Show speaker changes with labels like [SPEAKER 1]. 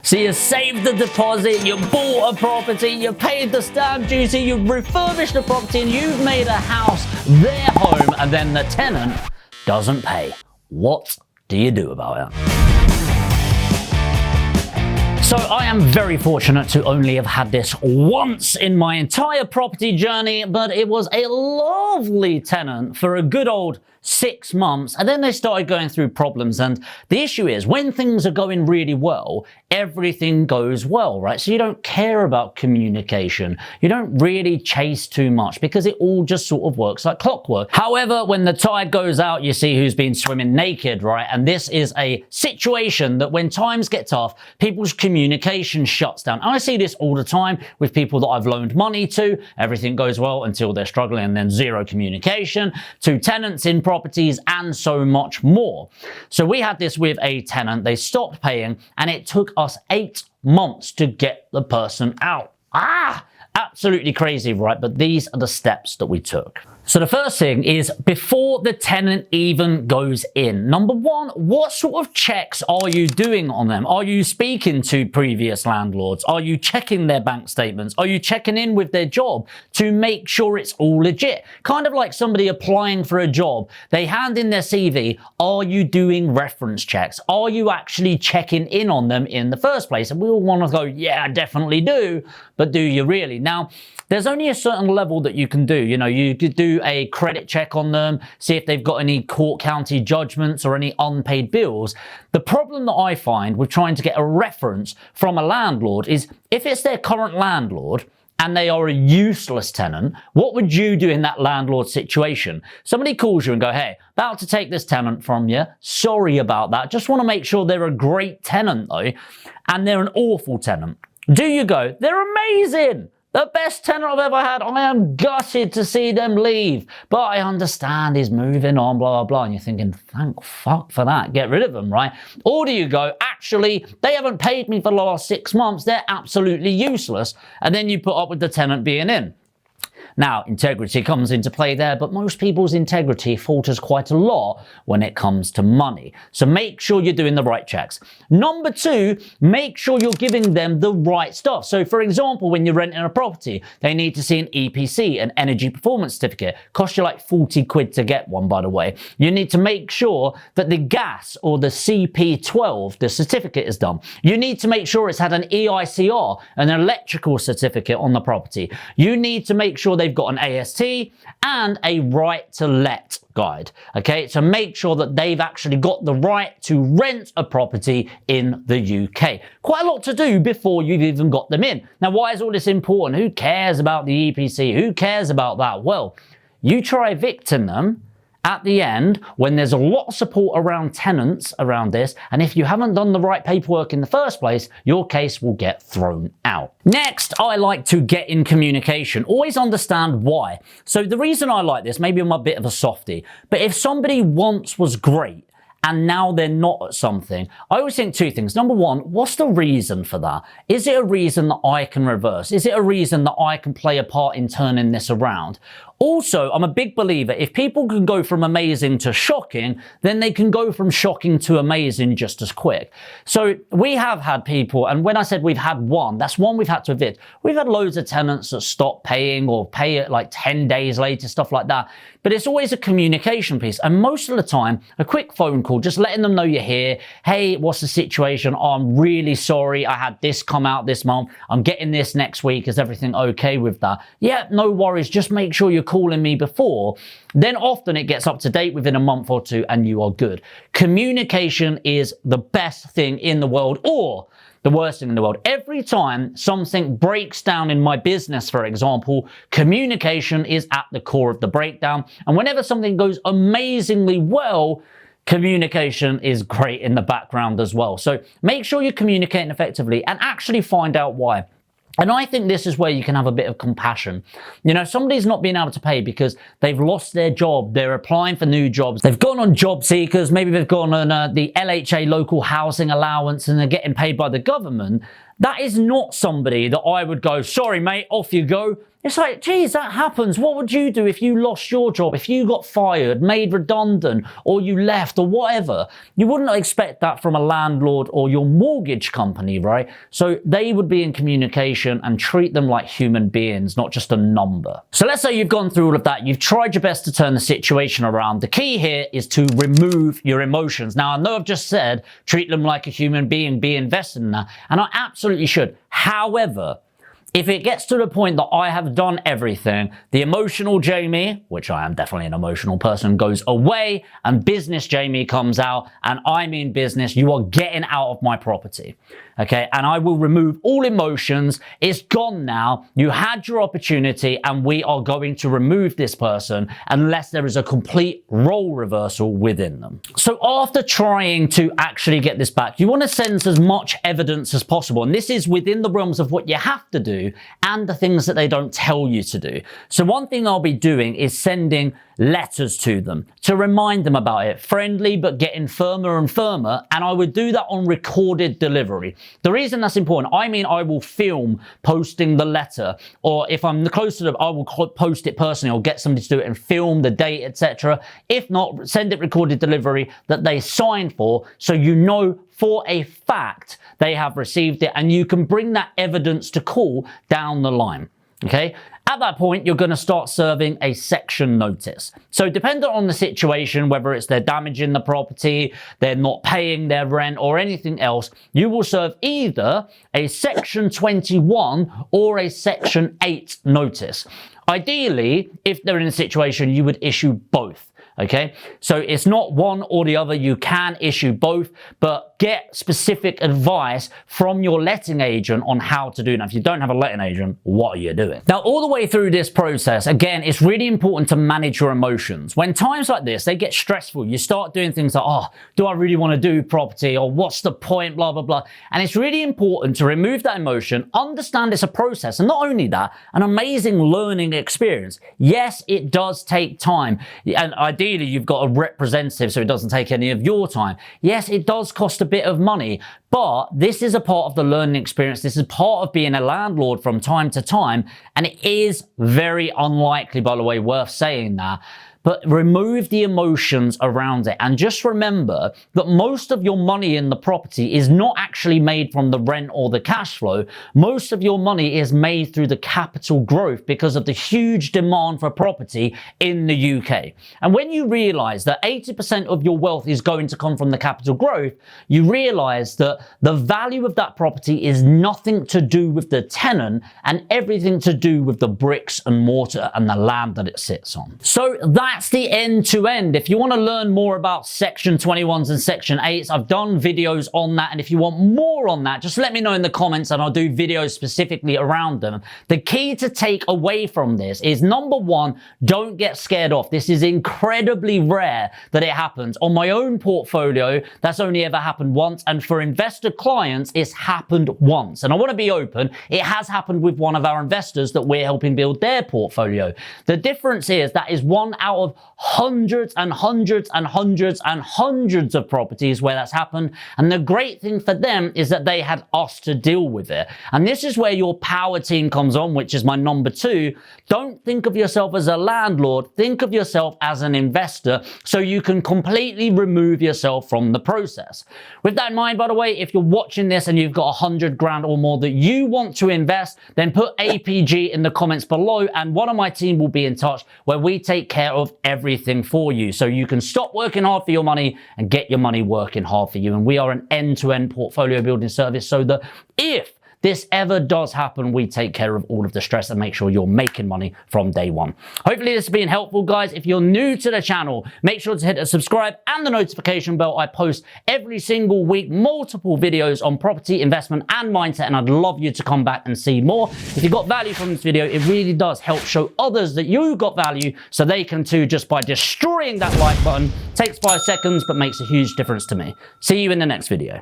[SPEAKER 1] So you saved the deposit, you bought a property, you paid the stamp duty, you refurbished the property, and you've made a house their home, and then the tenant doesn't pay. What do you do about it? So I am very fortunate to only have had this once in my entire property journey, but it was a lovely tenant for a good old 6 months, and then they started going through problems. And the issue is, when things are going really well, everything goes well, right? So you don't care about communication. You don't really chase too much because it all just sort of works like clockwork. However, when the tide goes out, you see who's been swimming naked, right? And this is a situation that when times get tough, people's communication shuts down. And I see this all the time with people that I've loaned money to. Everything goes well until they're struggling, and then zero communication, to tenants in properties, and so much more. So we had this with a tenant. They stopped paying, and it took us 8 months to get the person out. Absolutely crazy, right? But these are the steps that we took. So the first thing is, before the tenant even goes in, number one, what sort of checks are you doing on them? Are you speaking to previous landlords? Are you checking their bank statements? Are you checking in with their job to make sure it's all legit? Kind of like somebody applying for a job. They hand in their CV. Are you doing reference checks? Are you actually checking in on them in the first place? And we all want to go, yeah, I definitely do. But do you really? Now, there's only a certain level that you can do. You know, you could do a credit check on them, see if they've got any court county judgments or any unpaid bills. The problem that I find with trying to get a reference from a landlord is, if it's their current landlord and they are a useless tenant, what would you do in that landlord situation? Somebody calls you and go, hey, about to take this tenant from you. Sorry about that. Just want to make sure they're a great tenant though, and they're an awful tenant. Do you go, they're amazing, the best tenant I've ever had, I am gutted to see them leave, but I understand he's moving on, blah, blah, blah, and you're thinking, thank fuck for that, get rid of them, right? Or do you go, actually, they haven't paid me for the last 6 months, they're absolutely useless, and then you put up with the tenant being in. Now, integrity comes into play there, but most people's integrity falters quite a lot when it comes to money. So make sure you're doing the right checks. Number two, make sure you're giving them the right stuff. So for example, when you're renting a property, they need to see an EPC, an energy performance certificate. Costs you like 40 quid to get one, by the way. You need to make sure that the gas or the CP12, the certificate, is done. You need to make sure it's had an EICR, an electrical certificate on the property. You need to make sure they've got an AST and a right to let guide. Okay, so make sure that they've actually got the right to rent a property in the UK. Quite a lot to do before you've even got them in. Now, why is all this important? Who cares about the EPC? Who cares about that? Well, you try evicting them at the end when there's a lot of support around tenants around this, and if you haven't done the right paperwork in the first place, your case will get thrown out. Next, I like to get in communication. Always understand why. So the reason I like this, maybe I'm a bit of a softie, but if somebody once was great and now they're not at something, I always think two things. Number one, what's the reason for that? Is it a reason that I can reverse? Is it a reason that I can play a part in turning this around? Also, I'm a big believer, if people can go from amazing to shocking, then they can go from shocking to amazing just as quick. So we have had people, and when I said we've had one, that's one we've had to evict. We've had loads of tenants that stop paying or pay it like 10 days later, stuff like that. But it's always a communication piece. And most of the time, a quick phone call, just letting them know you're here. Hey, what's the situation? Oh, I'm really sorry. I had this come out this month. I'm getting this next week. Is everything okay with that? Yeah, no worries. Just make sure you're calling me before. Then often it gets up to date within a month or two and you are good. Communication is the best thing in the world, or the worst thing in the world. Every time something breaks down in my business, for example, communication is at the core of the breakdown. And whenever something goes amazingly well, communication is great in the background as well. So make sure you're communicating effectively and actually find out why. And I think this is where you can have a bit of compassion. You know, somebody's not being able to pay because they've lost their job. They're applying for new jobs. They've gone on job seekers. Maybe they've gone on the LHA, local housing allowance, and they're getting paid by the government. That is not somebody that I would go, sorry, mate, off you go. It's like, geez, that happens. What would you do if you lost your job, if you got fired, made redundant, or you left, or whatever? You wouldn't expect that from a landlord or your mortgage company, right? So they would be in communication and treat them like human beings, not just a number. So let's say you've gone through all of that. You've tried your best to turn the situation around. The key here is to remove your emotions. Now, I know I've just said, treat them like a human being, be invested in that, and I absolutely should. However, if it gets to the point that I have done everything, the emotional Jamie, which I am definitely an emotional person, goes away and business Jamie comes out and I mean business, you are getting out of my property. Okay, and I will remove all emotions. It's gone now. You had your opportunity and we are going to remove this person unless there is a complete role reversal within them. So after trying to actually get this back, you want to send as much evidence as possible. And this is within the realms of what you have to do and the things that they don't tell you to do. So one thing I'll be doing is sending letters to them to remind them about it, friendly but getting firmer and firmer, and I would do that on recorded delivery. The reason that's important, I mean I will film posting the letter, or if I'm close to them, I will post it personally or get somebody to do it and film the date, etc. If not, send it recorded delivery that they sign for, so you know for a fact they have received it and you can bring that evidence to call down the line. Okay, at that point, you're going to start serving a section notice. So depending on the situation, whether it's they're damaging the property, they're not paying their rent or anything else, you will serve either a section 21 or a section 8 notice. Ideally, if they're in a situation, you would issue both. Okay, so it's not one or the other. You can issue both, but get specific advice from your letting agent on how to do that. If you don't have a letting agent, what are you doing? Now, all the way through this process, again, it's really important to manage your emotions. When times like this, they get stressful, you start doing things like, oh, do I really want to do property? Or what's the point? Blah, blah, blah. And it's really important to remove that emotion, understand it's a process. And not only that, an amazing learning experience. Yes, it does take time. And ideally, you've got a representative so it doesn't take any of your time. Yes, it does cost a bit of money, but this is a part of the learning experience. This is part of being a landlord from time to time, and it is very unlikely, by the way, worth saying that. But remove the emotions around it. And just remember that most of your money in the property is not actually made from the rent or the cash flow. Most of your money is made through the capital growth because of the huge demand for property in the UK. And when you realize that 80% of your wealth is going to come from the capital growth, you realize that the value of that property is nothing to do with the tenant and everything to do with the bricks and mortar and the land that it sits on. So that's the end to end. If you want to learn more about section 21s and section 8s, I've done videos on that. And if you want more on that, just let me know in the comments and I'll do videos specifically around them. The key to take away from this is, number one, don't get scared off. This is incredibly rare that it happens. On my own portfolio, that's only ever happened once. And for investor clients, it's happened once. And I want to be open. It has happened with one of our investors that we're helping build their portfolio. The difference is that is one out of hundreds and hundreds and hundreds and hundreds of properties where that's happened. And the great thing for them is that they had us to deal with it. And this is where your power team comes on, which is my number 2. Don't think of yourself as a landlord. Think of yourself as an investor so you can completely remove yourself from the process. With that in mind, by the way, if you're watching this and you've got 100 grand or more that you want to invest, then put APG in the comments below and one of my team will be in touch where we take care of everything for you so you can stop working hard for your money and get your money working hard for you. And we are an end-to-end portfolio building service so that if this ever does happen, we take care of all of the stress and make sure you're making money from day one. Hopefully this has been helpful, guys. If you're new to the channel, make sure to hit the subscribe and the notification bell. I post every single week multiple videos on property, investment and mindset, and I'd love you to come back and see more. If you got value from this video, it really does help show others that you got value so they can too, just by destroying that like button. Takes 5 seconds, but makes a huge difference to me. See you in the next video.